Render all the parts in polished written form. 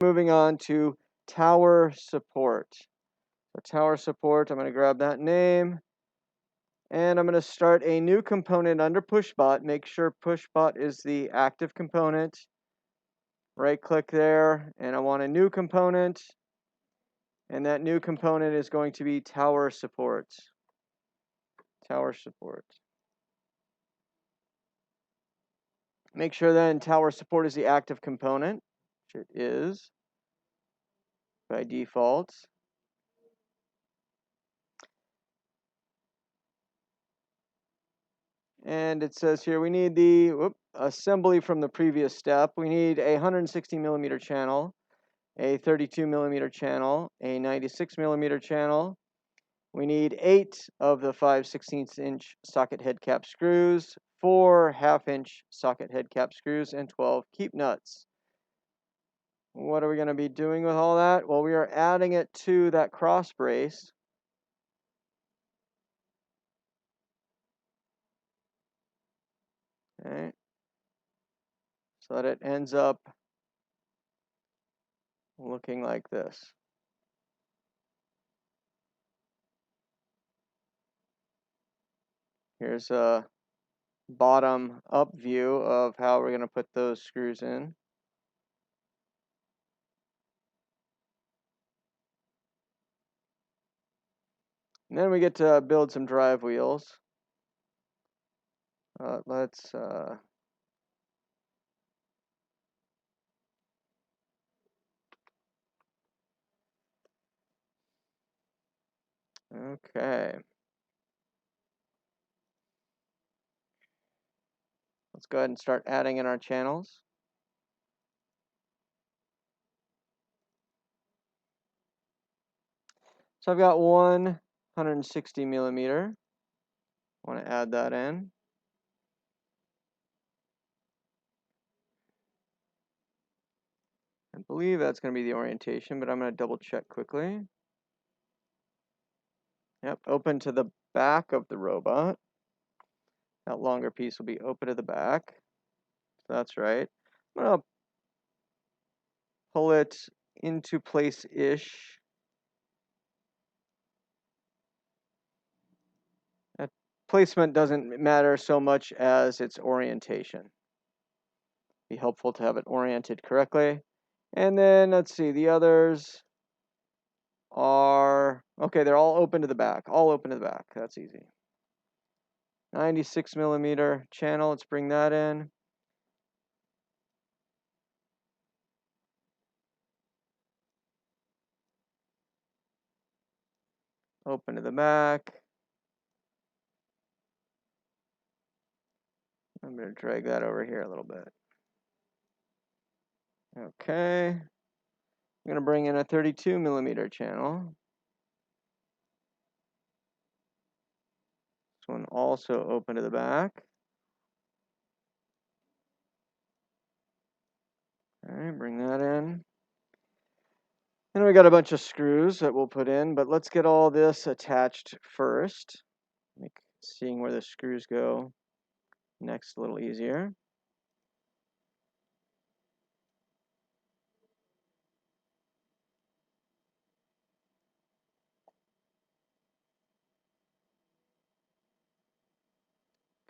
Moving on to tower support. So tower support, I'm going to grab that name. And I'm going to start a new component under Pushbot. Make sure Pushbot is the active component. Right click there, and I want a new component. And that new component is going to be tower support. Tower support. Make sure then tower support is the active component, which it is by default. And it says here we need the assembly from the previous step. We need a 160 millimeter channel, a 32 millimeter channel, a 96 millimeter channel. We need 8 of the 5/16 inch socket head cap screws, 4 1/2-inch socket head cap screws, and 12 keep nuts. What are we going to be doing with all that? Well, we are adding it to that cross brace. Okay. So that it ends up looking like this. Here's a bottom up view of how we're going to put those screws in. And then we get to build some drive wheels. Let's okay. Let's go ahead and start adding in our channels. So I've got one 160 millimeter. I want to add that in. I believe that's going to be the orientation, but I'm going to double check quickly. Yep, open to the back of the robot. That longer piece will be open to the back. So that's right. I'm going to pull it into place-ish. That placement doesn't matter so much as its orientation. Be helpful to have it oriented correctly. And then let's see, the others are, okay, they're all open to the back. All open to the back. That's easy. 96 millimeter channel, let's bring that in. Open to the back. I'm going to drag that over here a little bit. Okay. I'm going to bring in a 32 millimeter channel. This one also open to the back. All right, bring that in. And we got a bunch of screws that we'll put in, but let's get all this attached first. Make seeing where the screws go next a little easier.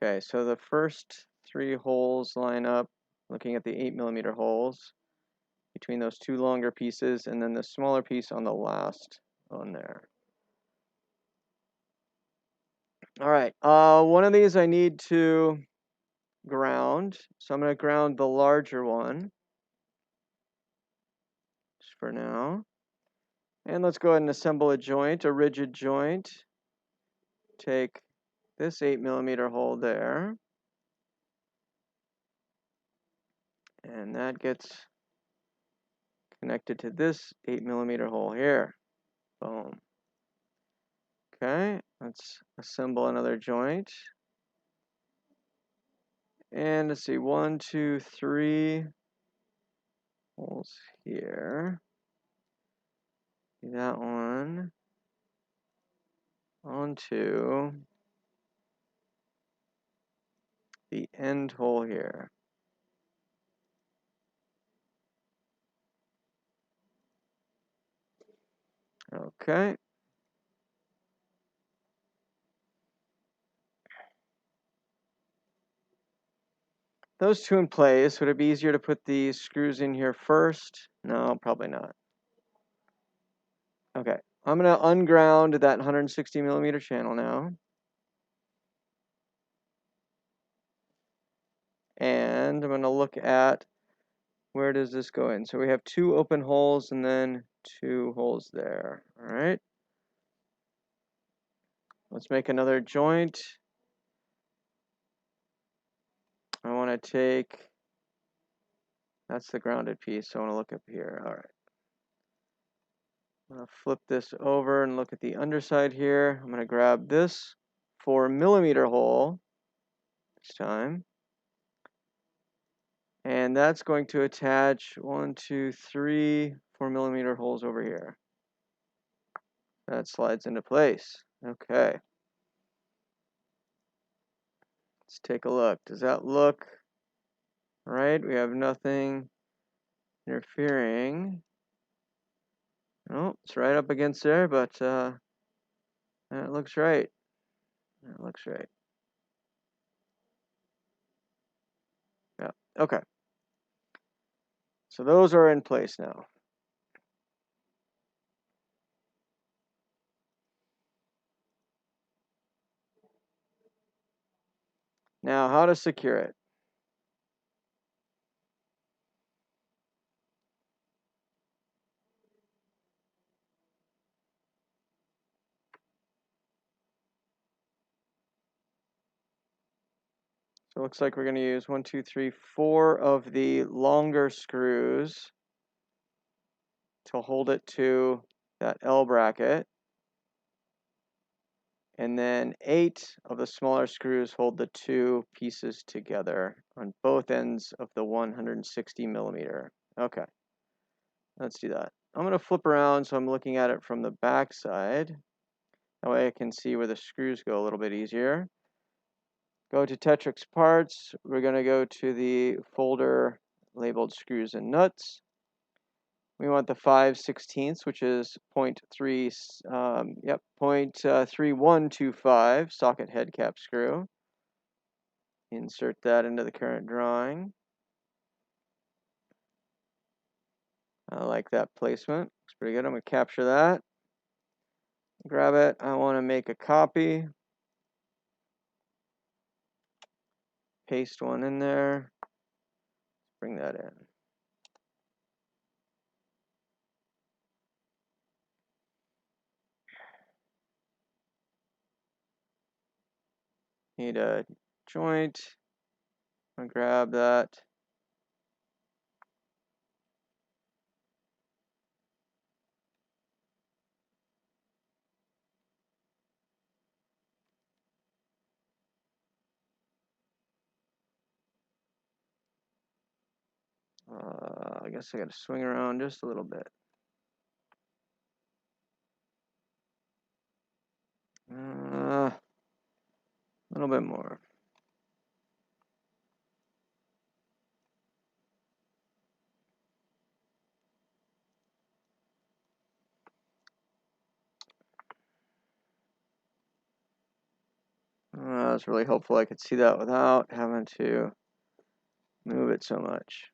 Okay, so the first 3 holes line up, looking at the 8 millimeter holes between those 2 longer pieces, and then the smaller piece on the last one there. All right, one of these I need to ground, so I'm going to ground the larger one just for now. And let's go ahead and assemble a joint, a rigid joint. Take this 8 millimeter hole there, and that gets connected to this 8 millimeter hole here. Boom. Okay, let's assemble another joint. And let's see, 1, 2, 3 holes here. That one onto the end hole here. Okay. Those two in place. Would it be easier to put these screws in here first? No, probably not. Okay, I'm going to unground that 160 millimeter channel now. And I'm going to look at where does this go in. So we have 2 open holes and then 2 holes there. All right. Let's make another joint. I want to take, that's the grounded piece. So I want to look up here. All right. I'm going to flip this over and look at the underside here. I'm going to grab this 4 millimeter hole this time. And that's going to attach 1, 2, 3, 4 millimeter holes over here. That slides into place. Okay. Let's take a look. Does that look right? We have nothing interfering. Oh, it's right up against there, but that looks right. That looks right. Yeah, okay. So those are in place now. Now, how to secure it? So it looks like we're going to use 1, 2, 3, 4 of the longer screws to hold it to that L bracket. And then 8 of the smaller screws hold the 2 pieces together on both ends of the 160 millimeter. Okay, let's do that. I'm going to flip around so I'm looking at it from the back side. That way I can see where the screws go a little bit easier. Go to Tetrix Parts. We're going to go to the folder labeled Screws and Nuts. We want the 5/16, which is 0.3125 socket head cap screw. Insert that into the current drawing. I like that placement. It's pretty good. I'm going to capture that. Grab it. I want to make a copy. Paste one in there. Bring that in. Need a joint. I'm going to grab that. I guess I got to swing around just a little bit. A little bit more. I was really hopeful I could see that without having to move it so much.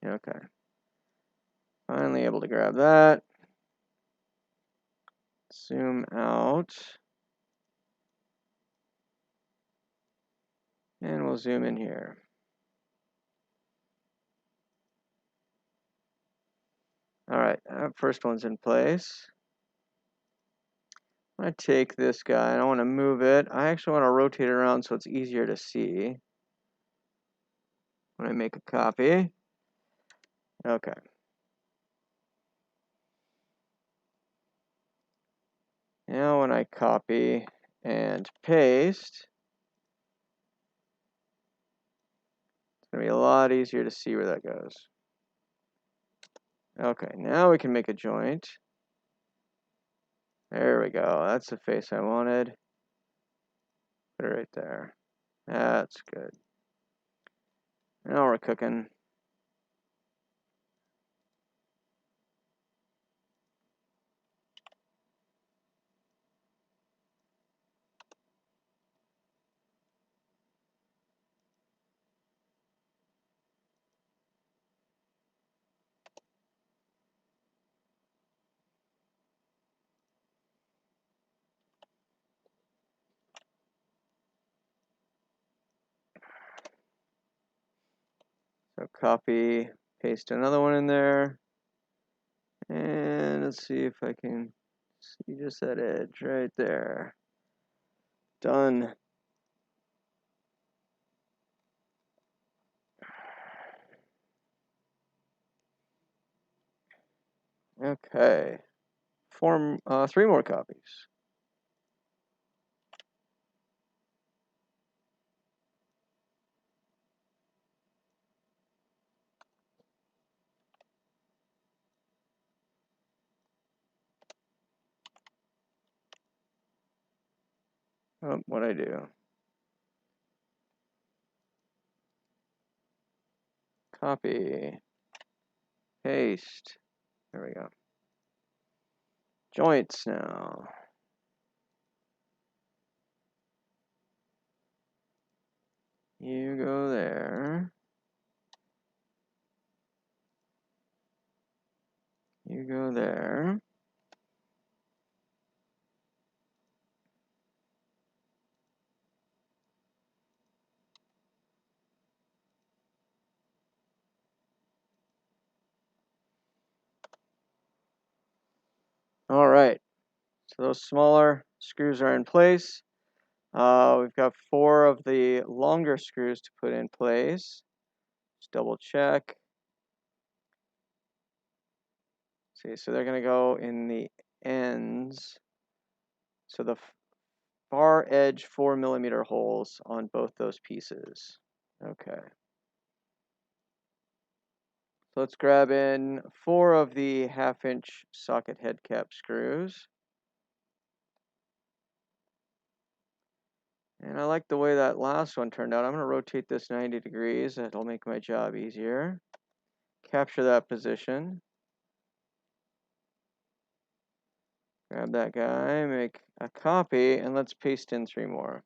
Okay. Finally able to grab that. Zoom out. And we'll zoom in here. All right, first one's in place. I'm going to take this guy. I don't want to move it. I actually want to rotate it around so it's easier to see when I make a copy. Okay. Now when I copy and paste, it's going to be a lot easier to see where that goes. Okay, now we can make a joint. There we go. That's the face I wanted. Put it right there. That's good. Now we're cooking. So copy, paste another one in there. And let's see if I can see just that edge right there. Done. Okay. Form 3 more copies. Oh, what'd I do? Copy, paste. There we go. Joints now. You go there. You go there. All right. So those smaller screws are in place. We've got 4 of the longer screws to put in place. Just double check. See, so they're going to go in the ends. So the far edge 4mm holes on both those pieces. Okay. So let's grab in 4 of the 1/2-inch socket head cap screws. And I like the way that last one turned out. I'm going to rotate this 90 degrees. That'll make my job easier. Capture that position. Grab that guy, make a copy, and let's paste in 3 more.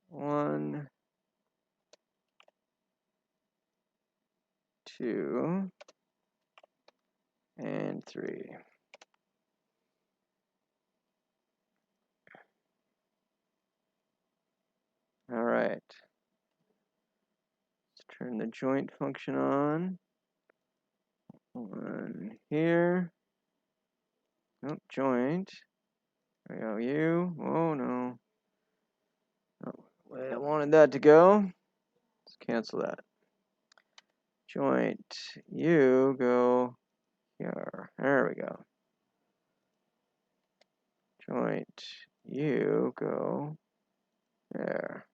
1, 2, and 3. All right. Let's turn the joint function on. 1 here. Nope, joint. There we go, you. Oh no. Oh, way I wanted that to go. Let's cancel that. Joint, you go here. There we go. Joint, you go there.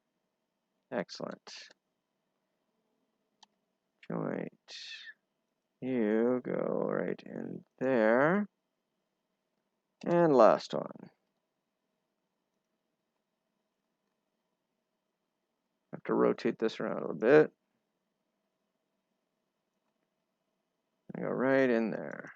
Excellent. Joint, you go right in there. And last one. Have to rotate this around a little bit. Go right in there.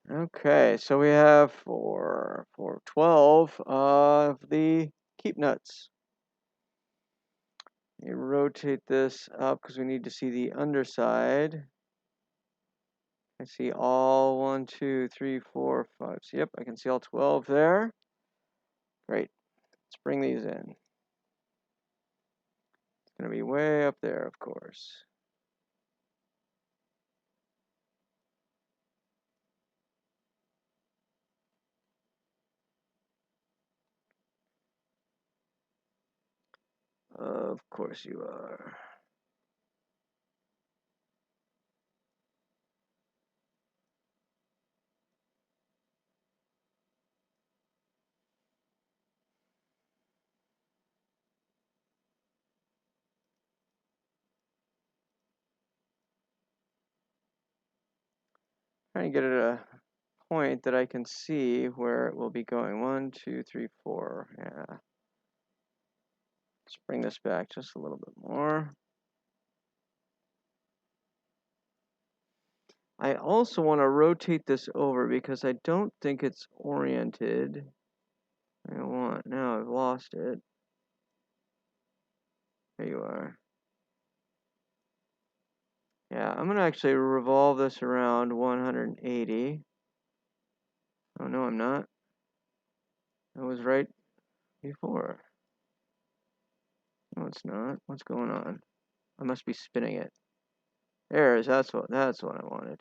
Okay, so we have for 12 of the keep nuts. You rotate this up because we need to see the underside. I see all 1, 2, 3, 4, 5. So yep, I can see all 12 there. Great. Let's bring these in. It's going to be way up there, of course. Of course you are. Trying to get it point that I can see where it will be going. 1, 2, 3, 4. Yeah. Let's bring this back just a little bit more. I also want to rotate this over because I don't think it's oriented. Now I've lost it. There you are. Yeah, I'm going to actually revolve this around 180. Oh, no, I'm not. I was right before. No, it's not. What's going on? I must be spinning it. There it is. That's what I wanted.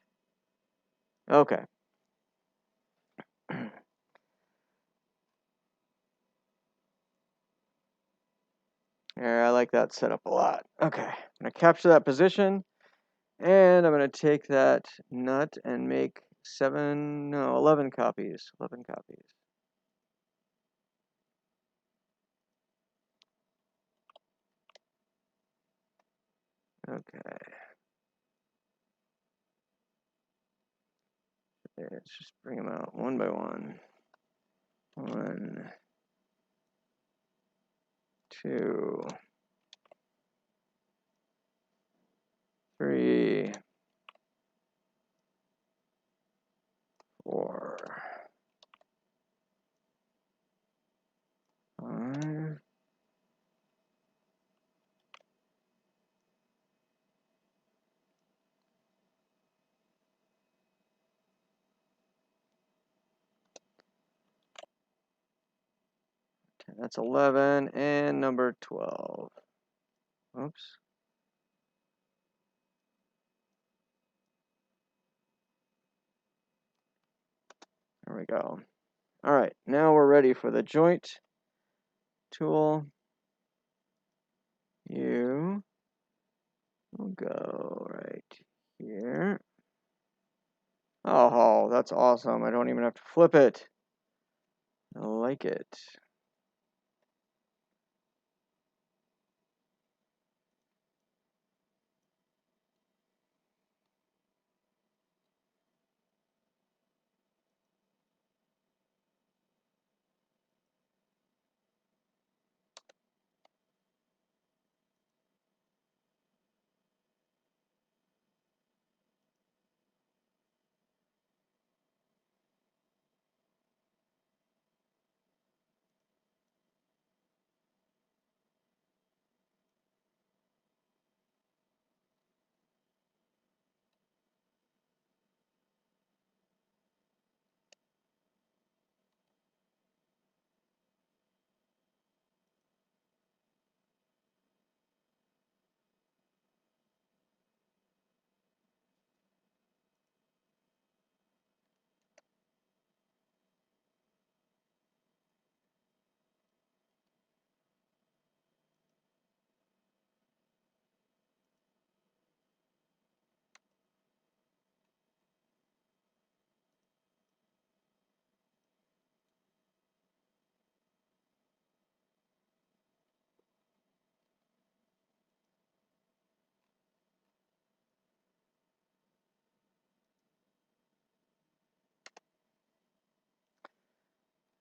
Okay. Yeah, I like that setup a lot. Okay, I'm gonna capture that position, and I'm gonna take that nut and make 11 copies. 11 copies. Okay. Let's just bring them out one by one. 1, 2, 3, 4, 5. That's 11 and number 12. Oops. There we go. All right, now we're ready for the joint tool. You will go right here. Oh, that's awesome. I don't even have to flip it. I like it.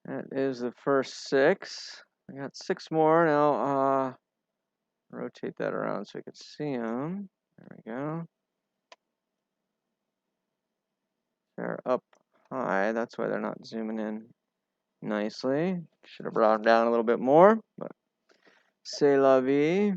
That is the first 6. I got 6 more. Now, rotate that around so you can see them. There we go. They're up high. That's why they're not zooming in nicely. Should have brought them down a little bit more, but c'est la vie.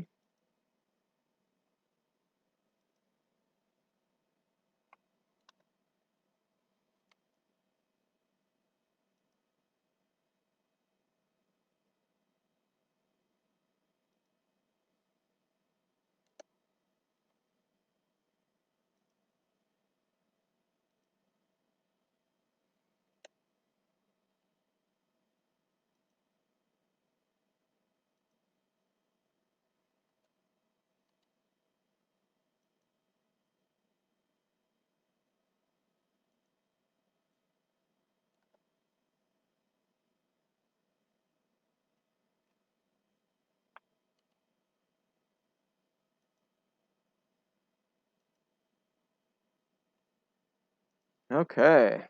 Okay.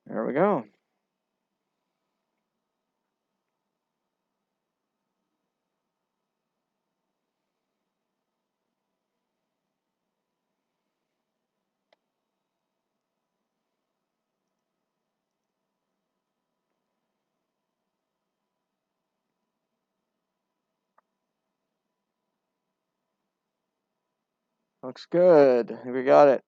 There we go. Looks good. We got it.